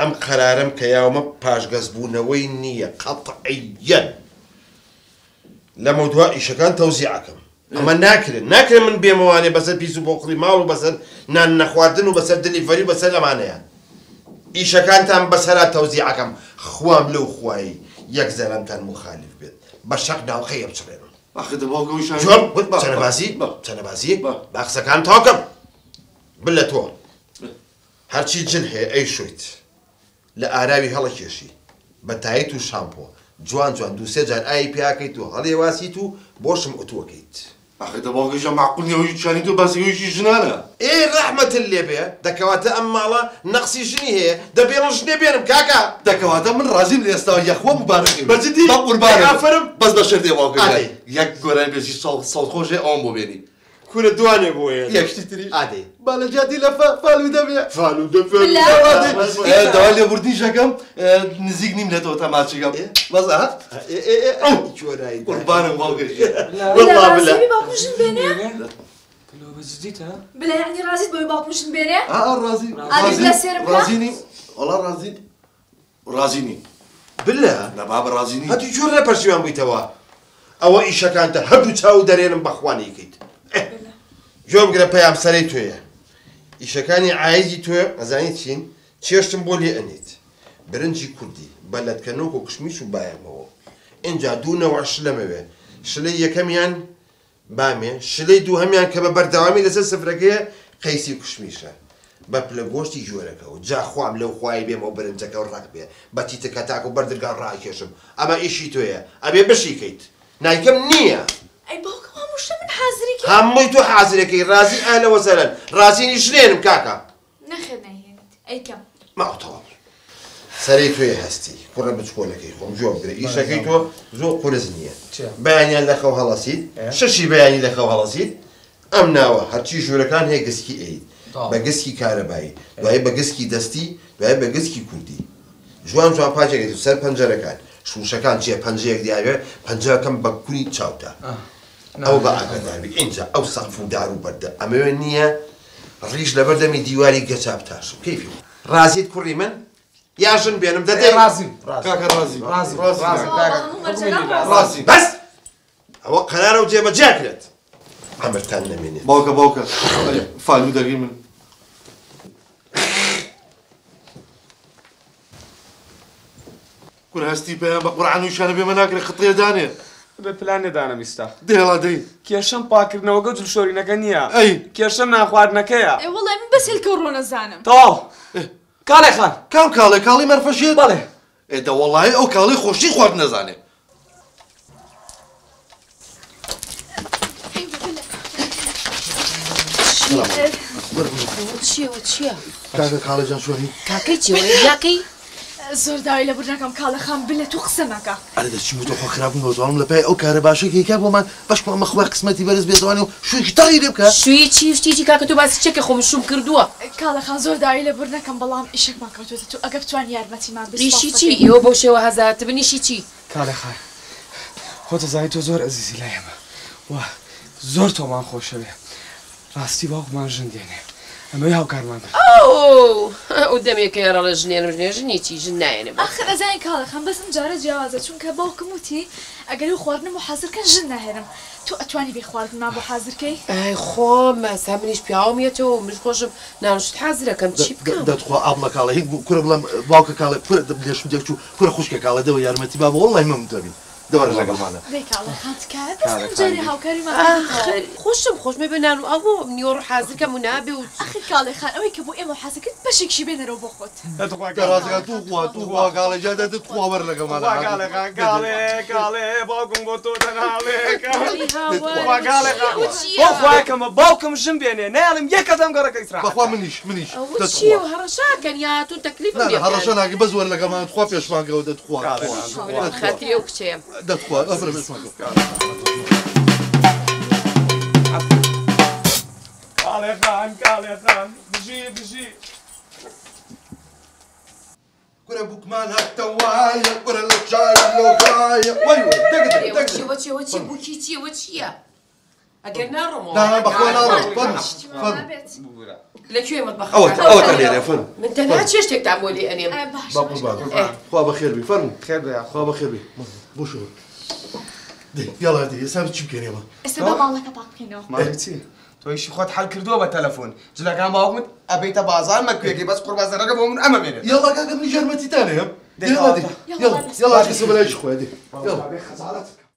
ئەم قەرارەم کە یاومە پاشگەزبوونەوەی نییە قەتعیەن لەمە دووە ئیشەکان تەوزیعەکەم ئەمە ناکرێت من بێمەوانێ بەسەر پیس و بۆقڵی ماڵ و بەسەر نان نەخواردن و بەسەر دلیڤەری بەسەر لەمانەیان ئیشەکانتان بەسەرا تەوزیعەکەم خوام لەو خوایی یەک زەرەمتان مخالف بێت بە شەق ناوخەیە بچڕێنن چەنەبازی با قسەکان تاوکەم بلە تۆ هەرچی جن هەیە ئەی شویت لە ئاراوی هەڵەکێشی بە تایت و شامپۆ جوان دووسێ جار ئای پیاکەیت و هەڵێواسیت و بۆشم ئۆتووەکەیت ئەخێتە باوکەشە معقول نیە هۆی چانی تۆ باسیەوەیشی ژنانە ئێ ڕەحمەتت لێ بێ دەکەواتە ئەم ماڵە نەقسی ژنی هەیە دەبێڵە ژنێ بێنم کاکە دەکەواتە من ڕازیم لە ئێستا یەخوە مبارەکەی بەجددی قوربانم بەس بە شەرتێ باوکەشە یەک گۆرانی بێژی سەڵ خۆشێ ئەوم بۆ بێنی کورە دوانێ بۆیە یەکشتی تری ئادەی بالەجاتی لە فالوودە بێ فالوودە داوای لێبوردنیشەکەم نزیک نیم لێتەوە تەماچەکەم بەس قوربانم باوکەشە والله بلا باوکوشن بێنێ بەجددیتە بلا یعنی ڕازیت بۆی باوکوشن بێنێ ڕازی وڵا ڕازی نیم بلا نەبا بە ڕازی نیم هەتی جۆر لە پەرسیوان بوویتەوە ئەوە ئیشەکانتە هەردوو چاو دەرێنم بەخوانیکەیت جۆ بگرە پەیام سەرەی تۆیە ئیشەکانی عایزی تۆ ئەزانیت چین چێشتم بۆ لێ ئەنێت برنجی کوردی بەلەتکەنۆک و کشمیش و بایەمەوە اینجا دوونەوە شلەمەوێ شلەی یەکەمیان بامێ شلەی دووهەمیان کە بە بەردەوامی لەسەر سفرەکەیە قەیسی کوشمیشە بە پلە گۆشتی ژوورەکەەوە جا خوام لەو خوای بێمەوە برنجەکە و ڕەق بێ بە تیتەکە تاک و بەردرگان ڕاکێشم ئەمە ئیشی تۆیە ئەبێ بەشیکەیت نایکەم نییە ئەی باوکم هەمووشتە من حازریکە هەمووی تۆ حازرەکەی ڕازی ئالەوە سەرەن ڕازینی ژنێنم کاکە نەخێر ناهێنێت ئەیکەم ماوتەوە سەرەی تۆیە هەستی کوڕە بچکۆلەکەی خۆم جۆ بگرە ئیشەکەی تۆ زۆر قورس نییە بەیانیان لە خەو هەڵەسیت شەشی بەیانی لە خەو هەڵەسیت ئەم ناوە هەرچی ژوورەکان هەیە گسکی ئەید بە گسکی کارەبایی دوای بە گسکی دەستی دوای بە گسکی کوردی جوان پاچێکێت سەر پەنجەرەکان شوشەکان چیە پەنجەیەک دیاوێ پەنجەکەم بە کوری چاوتە ئەو بە ئاگاداربی ئینجا ئەو سەقف و دار و بەردە ئەمەوێ نییە ڕیش لە بەردەمی دیواری گەچاپ تاشم کەیفی ڕازیت کوڕی من یاژن بێنم دەدەی ڕازیم کاکە ڕازی بەس ئەوە قەرارە و جێبەجێکرێت ئەمەتان نەمێنێت باوکە فالو دەگەی من کور هەستی پێیان بە قورعان و شانە بێمە ناکرێت خەتڵێ دانێ بە پلان نێدانە میستا دێڵا دەی کێشەم پاکردنەوە گەجل شۆرینەکە نییە ئەی کێشەم ناخواردنەکەیە وەڵای من بەس هێلکە ڕۆ نەزانم تەواو کاڵێ خان کام کاڵی مەرفەشێت بەڵێ ئێدە وەڵای ئەو کاڵی خۆشی خوارد نەزانێ چییە؟ کاکە کاڵەجان شۆری کاکەی چێوەی یاکەی؟ زۆر داوای لە بڕناکەم کاڵە خام بلە تو قسە مەکە ئەرە دەچی و تۆ خۆ خراپم نۆزانم لە پای ئەو کارە باشەکەی کا بۆمان بەش ئەمە خوای قسمەتی بەرز بێتوانێ و شوێکی تاغی لێ بکە شووی چی شتێکی کاکە تۆ باسی چێکە خۆم شوم کردووە کاڵە خان زۆر داوای لە بڕناکەم بەڵام ئیشێکمان کەوتوێتە تو ئەگە بتوانانی یارمەتیمان بست ریشی چی؟ ئێوە بەو شێوە هەزارتە بنیشی چی؟ کاڵێ خان خۆتە زانی تۆ زۆر ئەزیزی لایەمە وا زۆر تۆمان خۆشەوێ ڕاستی باوکمان ژن دێنێ ئەمەی هاوکارمان کرد ئەو دەمێکە ێڕە ژنێنم ژنێکی ژن نایەنێ ئەخر ئەزانی کاڵە خان بەسم جارە جیاوازە چونکە باوکم وتی ئەگەر و خواردنم بۆ حازرکەن ژن ناهێنم تو ئەتوانی بێ خواردنمان بۆ حازرکەی ئای خۆم مەسا منیش پیاوەمیەتەوە منیش خۆشم نانوشت حازرەکەم چی بکەم دەتخوا ئابڵە کاڵە هیچ کورە بڵم باوکە کاڵە کورە لێشم دێک چوو کورە خوشکە کاڵە دەوە یارمەتی با وەڵڵای مەمتەبین دەوەرە لەگەڵمانە خۆشم خۆشمە بێنان و ئەوە نیۆڕ حازرکەم و نابێ و ئەخر کاڵێ خان ئەوەی کە بۆ ئێمە حازرکرد بەشێکشی بێنەرەوە بۆ خۆت توخوا کاڵێجا دەتخوا وەر لەگەڵمانە کاڵێ باوکم بۆ تۆ دەناڵێکەمە باوکم ژن بێنێ ناڵم یەکەدەم گەڕەکەی سرا بەخوا منیش چی و هەڕەشاکەن یا تو تەکلیف هەڕەشە ناگی بە زۆر لەگەڵمان خوا پێشمانگەوە دەتخوا خاتی ئەو کچەیە دەتخوا کاڵێ خان بژی کورە بووکمان هەتەوایە کورە لە چای لۆغایە وای چیەوە چی بووکی چیەوە چییە؟ ئەگەر ناڕۆمەوە لا بەخوا ناڕۆم فەرمو شتیمانە بێت لەکوێ مەتبەخ ئەوە لێرە فەرمو من تەنها چێ شتێکتان بۆ لێ ئەنێم باش با قوربان خوا بەخێر بی فەرمو خێر بێ خوا بەخێر بی بۆ شو یاڵا دی ئێستا چی بکەینەوە ئێستا بە ماڵەکە پاک بکەینەوە ماڵی چی تۆیشی خۆت حەل کردووە بە تەلەفۆن جلەکان باوکمت ئەبەیتە بازار مەکوێکی بەس قوربازەرەکە بۆ من ئەمە بێنێت یاڵا کاکە منی ژەرمەتیتانەیە یاڵا دی یاڵا کەسە بەلای خۆی دی یاڵا